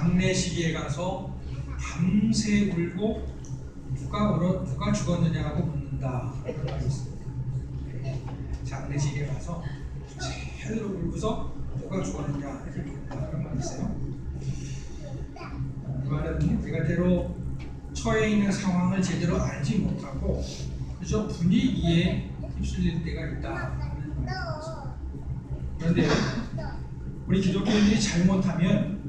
장례식에 가서 밤새 울고 누가 죽었느냐고 묻는다. 그런 말이 있습니다. 장례식에 가서 제대로 울고서 누가 죽었느냐 이렇게 묻는다. 그런 말이 있어요. 이 말은 우리가 때로 처해 있는 상황을 제대로 알지 못하고 그저 분위기에 휩쓸릴 때가 있다. 그런데 우리 기독교인들이 잘못하면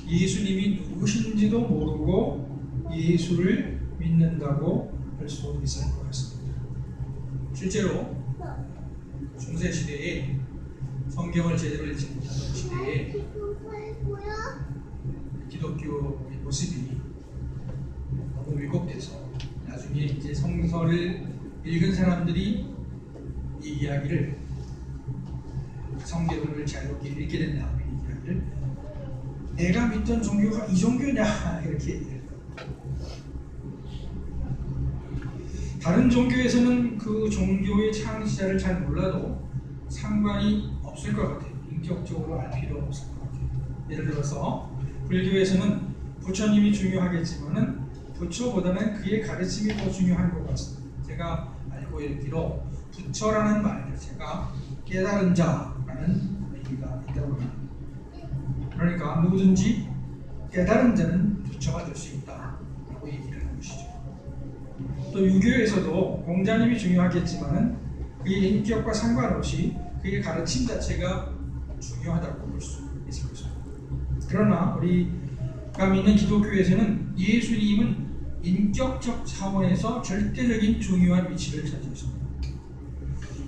예수님이 누구신지도 모르고 예수를 믿는다고 할 수 있을 것 같습니다. 실제로 중세시대에 성경을 제대로 읽지 못하던 시대에 기독교의 모습이 너무 왜곡돼서 나중에 이제 성서를 읽은 사람들이 이 이야기를 성경을 자유롭게 읽게 된 다음에 이 이야기를 내가 믿던 종교가 이 종교냐 이렇게 얘기해요. 다른 종교에서는 그 종교의 창시자를 잘 몰라도 상관이 없을 것 같아요. 인격적으로 알 필요 없을 것 같아요. 예를 들어서 불교에서는 부처님이 중요하겠지만은 부처보다는 그의 가르침이 더 중요한 것 같습니다. 제가 알고 있기로 부처라는 말 자체가 깨달은 자라는 의미가 있다고 합니다. 그러니까 누구든지 깨달은 자는 부처가 될 수 있다라고 얘기를 하는 것이죠. 또 유교에서도 공자님이 중요하겠지만은 그의 인격과 상관없이 그의 가르침 자체가 중요하다고 볼 수 있을 것입니다. 그러나 우리가 믿는 기독교에서는 예수님은 인격적 차원에서 절대적인 중요한 위치를 차지했습니다.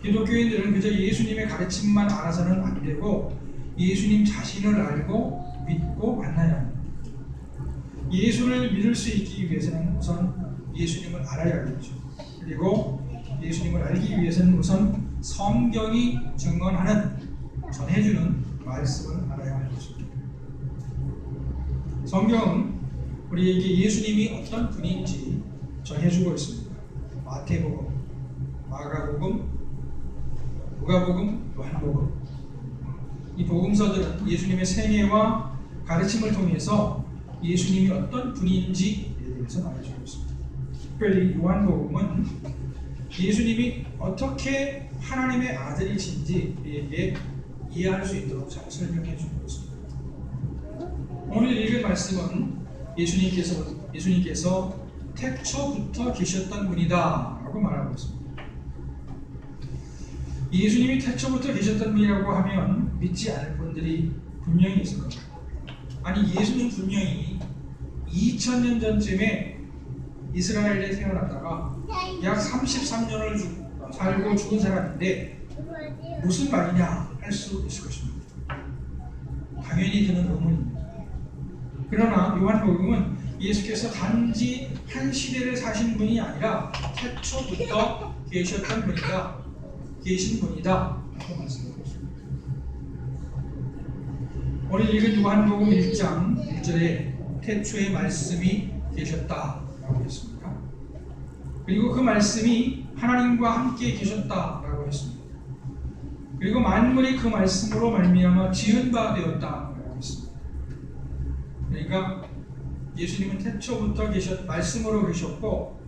기독교인들은 그저 예수님의 가르침만 알아서는 안 되고 예수님 자신을 알고 믿고 만나야 합니다. 예수를 믿을 수 있기 위해서는 우선 예수님을 알아야겠죠. 그리고 예수님을 알기 위해서는 우선 성경이 증언하는, 전해주는 말씀을 알아야 할 것입니다. 성경은 우리에게 예수님이 어떤 분인지 전해주고 있습니다. 마태복음, 마가복음, 누가복음, 요한복음. 이 복음서들은 예수님의 생애와 가르침을 통해서 예수님이 어떤 분인지에 대해서 말해주고 있습니다. 특별히 요한복음은 예수님이 어떻게 하나님의 아들이신지 우리에게 이해할 수 있도록 잘 설명해 주고 있습니다. 오늘 읽은 말씀은 예수님께서 태초부터 계셨던 분이다 라고 말하고 있습니다. 예수님이 태초부터 계셨던 분이라고 하면 믿지 않을 분들이 분명히 있을 겁니다. 아니, 예수는 분명히 2000년 전쯤에 이스라엘에 태어났다가 약 33년을 살고 죽은 사람인데 무슨 말이냐 할 수 있을 것입니다. 당연히 드는 의문입니다. 그러나 요한복음은 예수께서 단지 한 시대를 사신 분이 아니라 태초부터 계셨던 분이다, 계신 분이다 라고 말씀하고 있습니다. 오늘 읽은 요한복음 1장 1절에 태초에 말씀이 계셨다 라고 했습니다. 그리고 그 말씀이 하나님과 함께 계셨다라고 했습니다. 그리고 만물이 그 말씀으로 말미암아 지은 바 되었다라고 했습니다. 그러니까 예수님은 태초부터 말씀으로 계셨고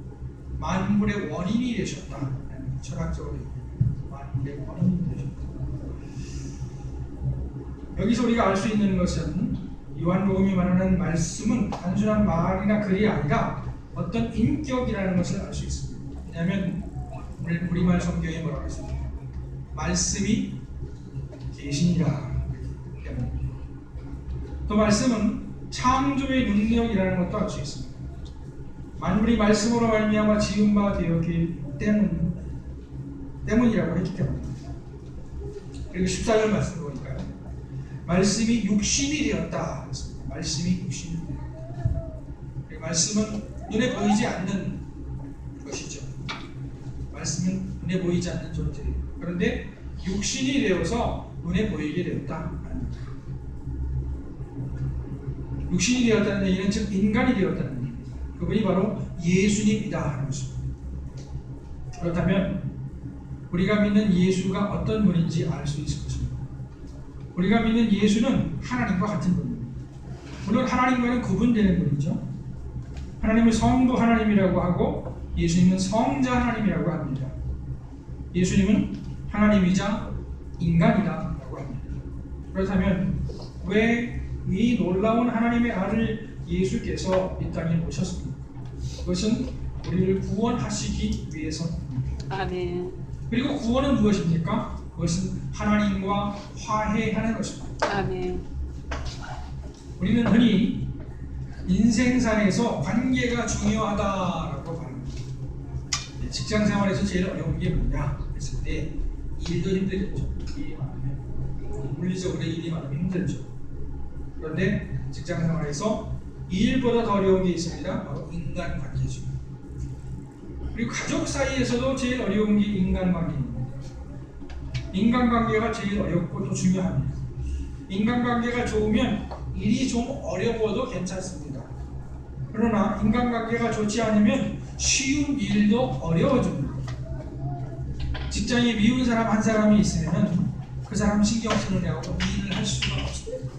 만물의 원인이 되셨다. 철학적으로 만물의 원인이 되셨다. 여기서 우리가 알 수 있는 것은 요한복음이 말하는 말씀은 단순한 말이나 글이 아니라 어떤 인격이라는 것을 알 수 있습니다. 왜냐하면 우리말 성경에 뭐라고 했습니까? 말씀이 계시니라. 또 말씀은 창조의 능력이라는 것도 알 수 있습니다. 만물이 말씀으로 말미암아 지은 바 되었기 때문이라고 했기 때문입니다. 그리고 14절 말씀 보니까요, 말씀이 육신이 되었다 했습니다. 말씀이 육신이 되었다. 그리고 말씀은 눈에 보이지 않는 것이죠. 말씀은 눈에 보이지 않는 존재예요. 그런데 육신이 되어서 눈에 보이게 되었다. 육신이 되었다는 얘기는 즉 인간이 되었다는 얘기입니다. 그분이 바로 예수님이다 하는 것입니다. 그렇다면 우리가 믿는 예수가 어떤 분인지 알 수 있을 것입니다. 우리가 믿는 예수는 하나님과 같은 분입니다. 물론 하나님과는 구분되는 분이죠. 하나님은 성부 하나님이라고 하고 예수님은 성자 하나님이라고 합니다. 예수님은 하나님이자 인간이다라고 합니다. 그렇다면 왜 이 놀라운 하나님의 아들 예수께서 이 땅에 오셨습니까? 그것은 우리를 구원하시기 위해서입니다. 아멘. 그리고 구원은 무엇입니까? 그것은 하나님과 화해하는 것입니다. 아멘. 우리는 흔히 인생살에서 관계가 중요하다라고 말합니다. 직장 생활에서 제일 어려운 게 뭐냐 했을 때 일도 힘들겠죠. 일이 많으면 물리적으로 일이 많으면 힘들죠. 그런데 직장 생활에서 일보다 더 어려운 게 있습니다. 바로 인간관계죠. 그리고 가족 사이에서도 제일 어려운 게 인간관계입니다. 인간관계가 제일 어렵고 또 중요합니다. 인간관계가 좋으면 일이 좀 어려워도 괜찮습니다. 그러나 인간관계가 좋지 않으면 쉬운 일도 어려워집니다. 직장에 미운 사람 한 사람이 있으면 그 사람 신경 쓰느냐고 일을 할 수가 없습니다.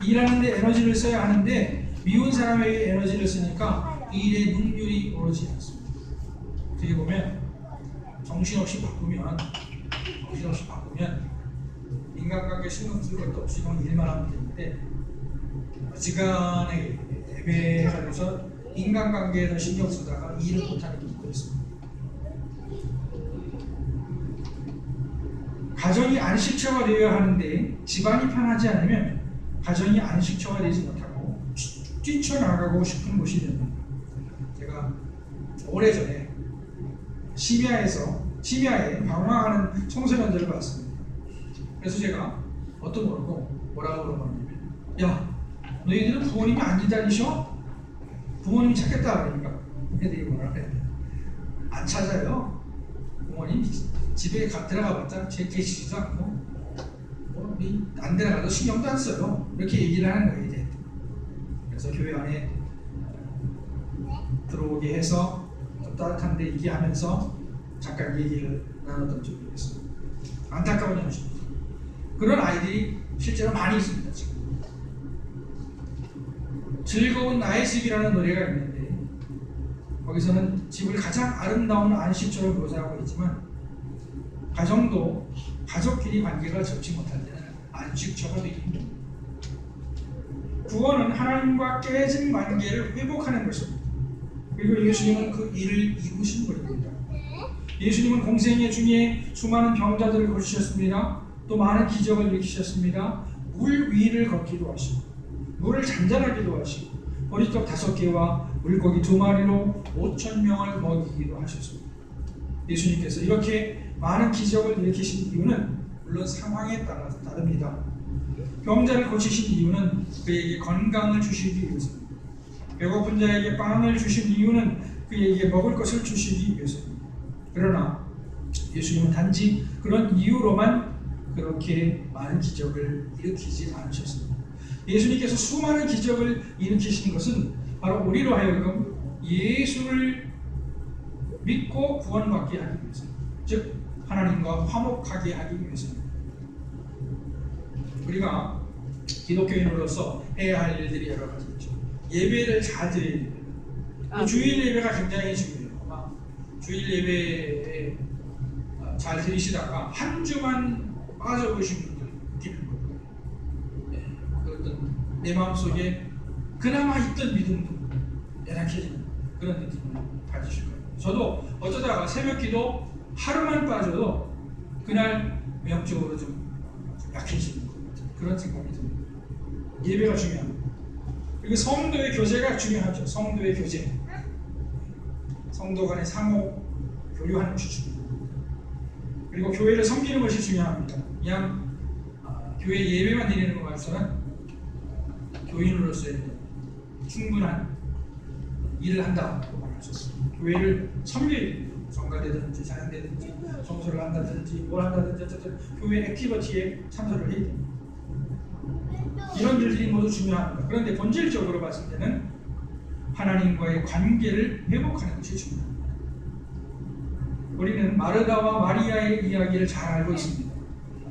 일하는데 에너지를 써야 하는데 미운 사람에게 에너지를 쓰니까 일의 능률이 오르지 않습니다. 어떻게 보면 정신없이 바꾸면 인간관계 신경 쓸 것도 없이 그냥 일만 하면 되는데 어지간하게 예배하면서 인간관계에서 신경 쓰다가 일을 못하는 경우도 있습니다. 가정이 안식처가 되어야 하는데 집안이 편하지 않으면 가정이 안식처가 되지 못하고 뛰쳐나가고 싶은 곳이 됩니다. 제가 오래전에 심야에 방황하는 청소년들을 봤습니다. 그래서 제가 어떤 뭐라고 물어봤냐면, 야, 너희들은 부모님이 안 기다리셔? 부모님이 찾겠다 그러니까 애들이 뭐라 그래? 안 찾아요. 부모님 집에 들어가 봤자 계시지도 않고 안 들어가도 신경도 안 써요. 이렇게 얘기를 하는 거예요. 이제. 그래서 교회 안에 들어오게 해서 좀 따뜻한데 얘기하면서 잠깐 얘기를 나눴던 적이 있습니다. 안타까운 현실입니다. 그런 아이들이 실제로 많이 있습니다. 지금. 즐거운 나의 집이라는 노래가 있는데 거기서는 집을 가장 아름다운 안식처로 묘사하고 있지만 가정도 가족끼리 관계가 좋지 못할 때는 안식처가 되기 힘듭니다. 구원은 하나님과 깨진 관계를 회복하는 것입니다. 그리고 예수님은 그 일을 이루신 분입니다. 예수님은 공생애 중에 수많은 병자들을 고치셨습니다. 또 많은 기적을 일으키셨습니다. 물 위를 걷기도 하시고 물을 잔잔하기도 하시고 보리떡 5개와 물고기 2마리로 5,000명을 먹이기도 하셨습니다. 예수님께서 이렇게 많은 기적을 일으키신 이유는 물론 상황에 따라 다릅니다. 병자를 고치신 이유는 그에게 건강을 주시기 위해서입니다. 배고픈 자에게 빵을 주신 이유는 그에게 먹을 것을 주시기 위해서입니다. 그러나 예수님은 단지 그런 이유로만 그렇게 많은 기적을 일으키지 않으셨습니다. 예수님께서 수많은 기적을 일으키신 것은 바로 우리로 하여금 예수를 믿고 구원받게 하기 위해서입니다. 즉 하나님과 화목하게 하기 위해서입니다. 우리가 기독교인으로서 해야 할 일들이 여러 가지 있죠. 예배를 잘 드려야 됩니다. 주일 예배가 굉장히 중요해요. 아마 주일 예배에 잘 드리시다가 한 주만 빠져보신 분들 느끼는 거예요. 그 어떤 내 마음속에 그나마 있던 믿음도 연약해지는 그런 느낌을 가지실 거예요. 저도 어쩌다가 새벽기도 하루만 빠져도 그날 영적으로 좀 약해지는 것 같은 그런 생각이 듭니다. 예배가 중요합니다. 그리고 성도의 교제가 중요하죠. 성도의 교제, 성도 간의 상호 교류하는 것이 중요합니다. 그리고 교회를 섬기는 것이 중요합니다. 그냥 교회 예배만 드리는 것 같아서는 교인으로서의 충분한 일을 한다고 말할 수 있습니다. 교회를 섬겨야 됩니다. 성가되든지 자연되든지 청소를 한다든지 뭘 한다든지 어쨌든 교회 액티비티에 참석을 해야 됩니다. 이런 일들이 모두 중요합니다. 그런데 본질적으로 봤을 때는 하나님과의 관계를 회복하는 것이 중요합니다. 우리는 마르다와 마리아의 이야기를 잘 알고 있습니다.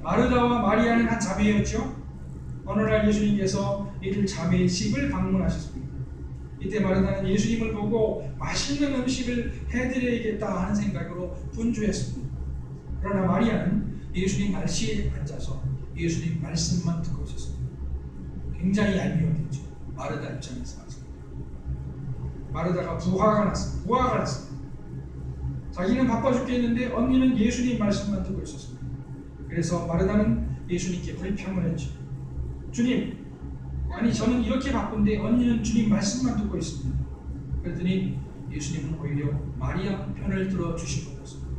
마르다와 마리아는 한 자매였죠. 어느 날 예수님께서 이들 자매의 집을 방문하셨습니다. 이때 마르다는 예수님을 보고 맛있는 음식을 해드려야겠다 하는 생각으로 분주했습니다. 그러나 마리아는 예수님 말씨에 앉아서 예수님 말씀만 듣고 있었습니다. 굉장히 얄미웠겠죠. 마르다 입장에서. 마르다가 부화가 났습니다. 자기는 바빠 죽겠는데 언니는 예수님 말씀만 듣고 있었습니다. 그래서 마르다는 예수님께 불평을 했죠. 주님, 아니 저는 이렇게 바쁜데 언니는 주님 말씀만 듣고 있습니다. 그랬더니 예수님은 오히려 마리아 편을 들어주신 거였습니다.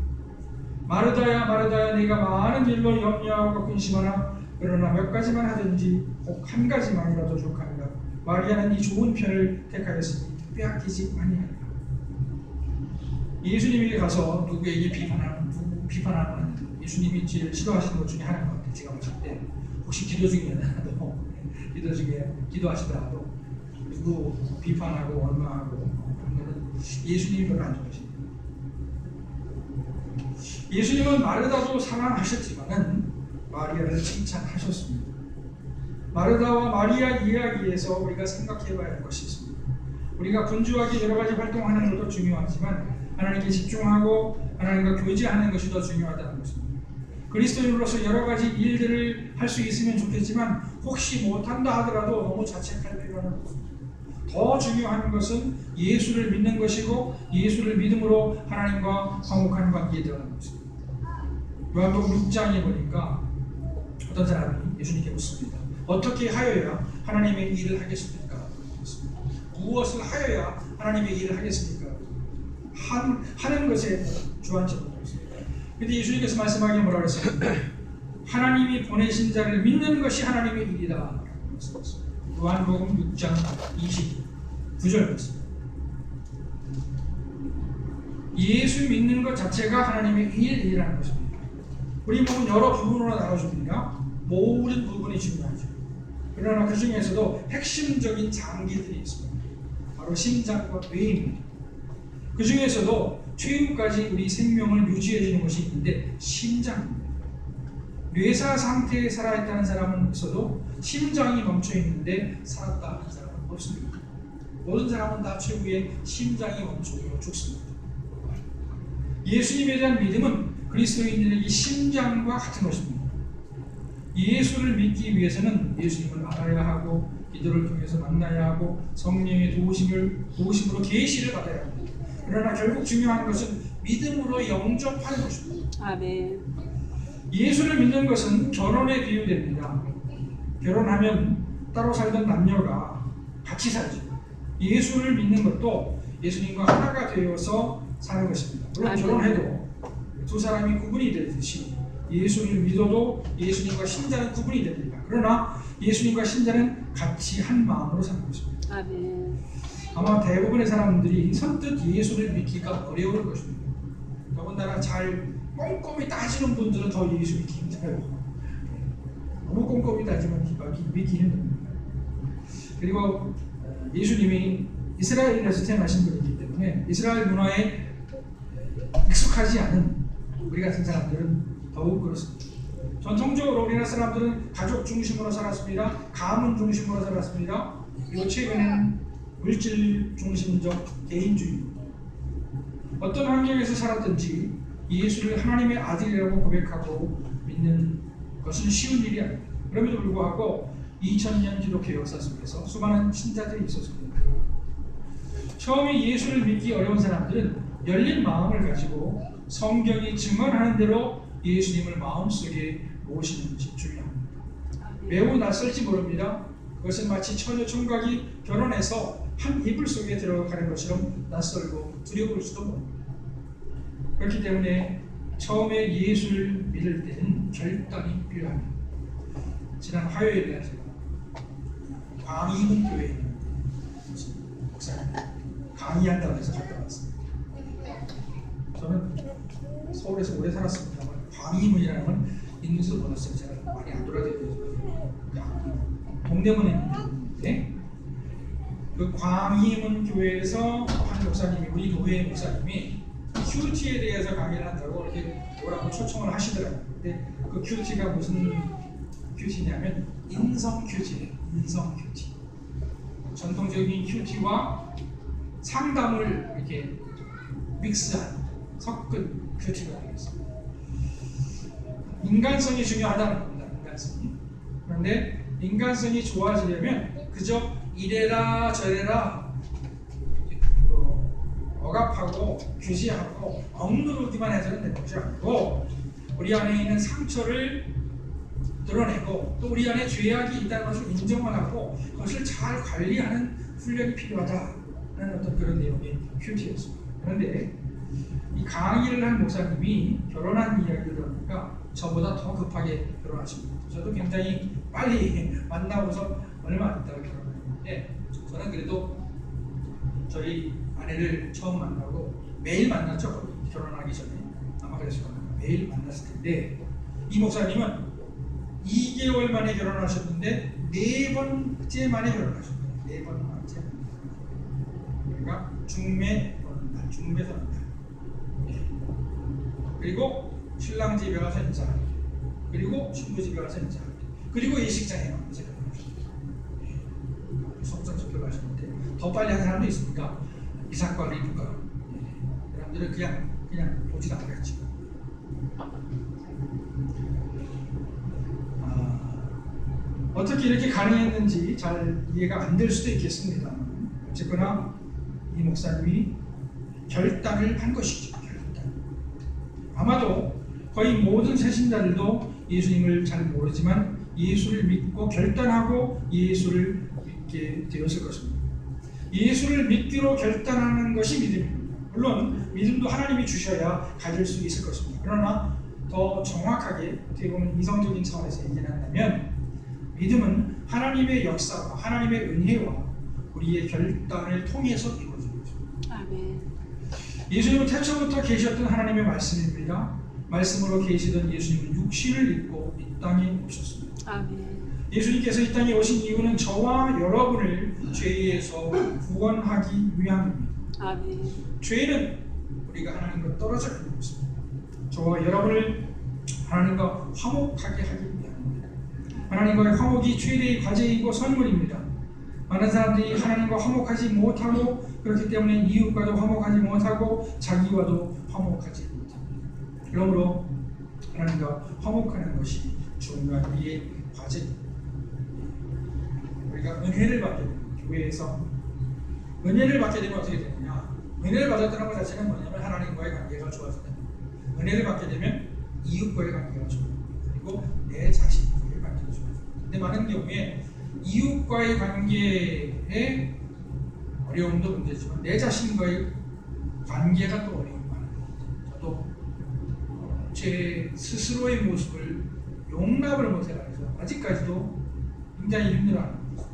마르다야 마르다야, 내가 많은 일로 염려하고 근심하나 그러나 몇 가지만 하든지 꼭 한 가지만이라도 족합니다. 마리아는 이 좋은 편을 택하였으니 빼앗기지 아니하리라. 예수님에게 가서 누구에게 비판하는 예수님이 제일 싫어하시는 것 중에 하나인 것 같아요. 제가 봤을 때 혹시 기도 중에 기도하시더라도 누구 비판하고 원망하고 그런 거는 예수님이 별로 안 좋아하십니다. 예수님은 마르다도 사랑하셨지만은 마리아를 칭찬하셨습니다. 마르다와 마리아 이야기에서 우리가 생각해봐야 할 것이 있습니다. 우리가 분주하게 여러 가지 활동하는 것도 중요하지만 하나님께 집중하고 하나님과 교제하는 것이 더 중요하다는 것입니다. 그리스도인으로서 여러 가지 일들을 할 수 있으면 좋겠지만 혹시 못한다 하더라도 너무 자책할 필요는 없습니다. 더 중요한 것은 예수를 믿는 것이고 예수를 믿음으로 하나님과 화목한 관계에 들어가는 것입니다. 요한복음 6장에 보니까 어떤 사람이 예수님께 묻습니다. 어떻게 하여야 하나님의 일을 하겠습니까? 무엇을 하여야 하나님의 일을 하겠습니까? 하는 것에 주안점을 두었습니다. 그런데 예수님께서 말씀하기에 뭐라고 했습니까? 하나님이 보내신 자를 믿는 것이 하나님의 일이다 라고 말씀하셨습니다. 요한복음 6장 29절 말씀. 예수 믿는 것 자체가 하나님의 일이라는 것입니다. 우리 몸은 여러 부분으로 나눠집니다. 모든 부분이 중요하죠. 그러나 그 중에서도 핵심적인 장기들이 있습니다. 바로 심장과 뇌입니다. 그 중에서도 최후까지 우리 생명을 유지해 주는 것이 있는데 심장입니다. 뇌사 상태에 살아있다는 사람은 있어도 심장이 멈춰 있는데 살았다 하는 사람은 없습니다. 모든 사람은 다 최후에 심장이 멈추고 죽습니다. 예수님에 대한 믿음은 그리스도인들에게 심장과 같은 것입니다. 예수를 믿기 위해서는 예수님을 알아야 하고 기도를 통해서 만나야 하고 성령의 도우심으로 계시를 받아야 합니다. 그러나 결국 중요한 것은 믿음으로 영접하는 것입니다. 아멘. 예수를 믿는 것은 결혼에 비유됩니다. 결혼하면 따로 살던 남녀가 같이 살죠. 예수를 믿는 것도 예수님과 하나가 되어서 사는 것입니다. 물론 아멘. 결혼해도 두 사람이 구분이 되듯이 예수를 믿어도 예수님과 신자는 구분이 됩니다. 그러나 예수님과 신자는 같이 한 마음으로 사는 것입니다. 아멘. 아마 대부분의 사람들이 선뜻 예수를 믿기가 어려울 것입니다. 더군다나 잘 꼼꼼히 따지는 분들은 더 예수 믿기 힘들어요. 너무 꼼꼼히 따지면 믿기 힘듭니다. 그리고 예수님이 이스라엘에서 태어나신 분이기 때문에 이스라엘 문화에 익숙하지 않은 우리 같은 사람들은 더욱 그렇습니다. 전통적으로 우리나라 사람들은 가족 중심으로 살았습니다. 가문 중심으로 살았습니다. 그리고 최근에는 물질 중심적 개인주의입니다. 어떤 환경에서 살았든지 예수를 하나님의 아들이라고 고백하고 믿는 것은 쉬운 일이 아닙니다. 그럼에도 불구하고 2000년 기독교 역사 속에서 수많은 신자들이 있었습니다. 처음에 예수를 믿기 어려운 사람들은 열린 마음을 가지고 성경이 증언하는 대로 예수님을 마음속에 모시는 것이 중요합니다. 매우 낯설지 모릅니다. 그것은 마치 처녀 총각이 결혼해서 한 이불 속에 들어가는 것처럼 낯설고 두려울 수도 모릅니다. 그렇기 때문에 처음에 예수를 믿을 때는 결단이 필요합니다. 지난 화요일에 제가 광희문 교회에 있는 목사님 강의한다고 해서 갔다 왔습니다. 저는 서울에서 오래 살았습니다만 광희문이라는 건 있는지도 몰랐어요. 제가 많이 안 돌아다니면서 동대문에 있는데 그 광희문 교회에서 한 목사님이 우리 교회 목사님이 큐티에 대해서 강의를 한다고 이렇게 뭐라고 초청을 하시더라고요. 근데 그 큐티가 무슨 큐티냐면 인성 큐티예요. 인성 큐티. 전통적인 큐티와 상담을 이렇게 믹스한 섞은 큐티가 되겠습니다. 인간성이 중요하다는 겁니다. 인간성이. 그런데 인간성이 좋아지려면 그저 이래라 저래라 억압하고 규제하고 억누르기만 해서는 되는 것이 아니고 우리 안에 있는 상처를 드러내고 또 우리 안에 죄악이 있다는 것을 인정을 하고 그것을 잘 관리하는 훈련이 필요하다는 어떤 그런 내용의 큐티였습니다. 그런데 이 강의를 한 목사님이 결혼한 이야기를 들으니까 저보다 더 급하게 결혼하십니다. 저도 굉장히 빨리 만나고서 얼마 안 있다가 결혼했는데 저는 그래도 저희 아내를 처음 만나고 매일 만났죠. 결혼하기 전에 아마 그랬을 겁니다. 매일 만났을 텐데 이 목사님은 2개월 만에 결혼하셨는데 4번째 만에 결혼하셨어요. 4번째. 그러니까 중매 어느 날, 중매 서는 날. 그리고 신랑 집에 가서 인사하고, 그리고 친구 집에 가서 인사하고, 그리고 예식장에 만나서 결혼하셨어요. 속전속결 하셨는데 더 빨리 한 사람도 있습니까? 이삭과 리브가. 사람들은 그냥 보지도 않았죠. 어떻게 이렇게 가능했는지 잘 이해가 안 될 수도 있겠습니다. 어쨌거나 이 목사님이 결단을 한 것이죠. 결단. 아마도 거의 모든 새신자들도 예수님을 잘 모르지만 예수를 믿고 결단하고 예수를 믿게 되었을 것입니다. 예수를 믿기로 결단하는 것이 믿음입니다. 물론 믿음도 하나님이 주셔야 가질 수 있을 것입니다. 그러나 더 정확하게 어떻게 보면 이성적인 차원에서 얘기한다면 믿음은 하나님의 역사와 하나님의 은혜와 우리의 결단을 통해서 이루어지는 것입니다. 아멘. 예수님은 태초부터 계셨던 하나님의 말씀입니다. 말씀으로 계시던 예수님은 육신을 입고 이 땅에 오셨습니다. 아멘. 예수님께서 이 땅에 오신 이유는 저와 여러분을 죄에서 구원하기 위함입니다. 아멘. 죄는 우리가 하나님과 떨어져 있는 것입니다. 저와 여러분을 하나님과 화목하게 하기 위함입니다. 하나님과의 화목이 최대의 과제이고 선물입니다. 많은 사람들이 하나님과 화목하지 못하고 그렇기 때문에 이웃과도 화목하지 못하고 자기와도 화목하지 못합니다. 그러므로 하나님과 화목하는 것이 중요한 우리의 과제입니다. 우리가 은혜를 받게 됩니다. 교회에서 은혜를 받게 되면 어떻게 되느냐? 은혜를 받았다는 것 자체는 뭐냐면 하나님과의 관계가 좋아진다. 은혜를 받게 되면 이웃과의 관계가 좋아집니다. 그리고 내 자신과의 관계가 좋아집니다. 근데 많은 경우에 이웃과의 관계에 어려움도 문제지만 내 자신과의 관계가 또 어려움이 많아요. 저도 제 스스로의 모습을 용납을 못해가지고 아직까지도 굉장히 힘들어하는 거죠.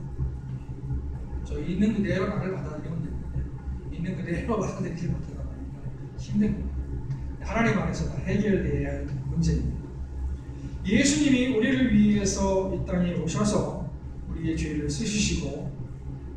저 있는 그대로 나를 받아들이면 되는데 있는 그대로 받아들이지 못하다 보니까 힘든 겁니다. 하나님 안에서 다 해결되어야 할 문제입니다. 예수님이 우리를 위해서 이 땅에 오셔서 우리의 죄를 쓰시고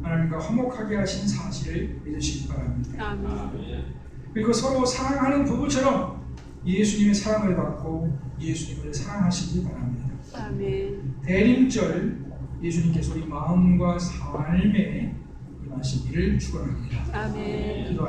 하나님과 화목하게 하신 사실을 믿으시기 바랍니다. 아멘. 그리고 서로 사랑하는 부부처럼 예수님의 사랑을 받고 예수님을 사랑하시기 바랍니다. 아멘. 대림절 예수님께서 우리 마음과 삶에 임하시기를 축원합니다. 아멘. 기도하시겠습니다.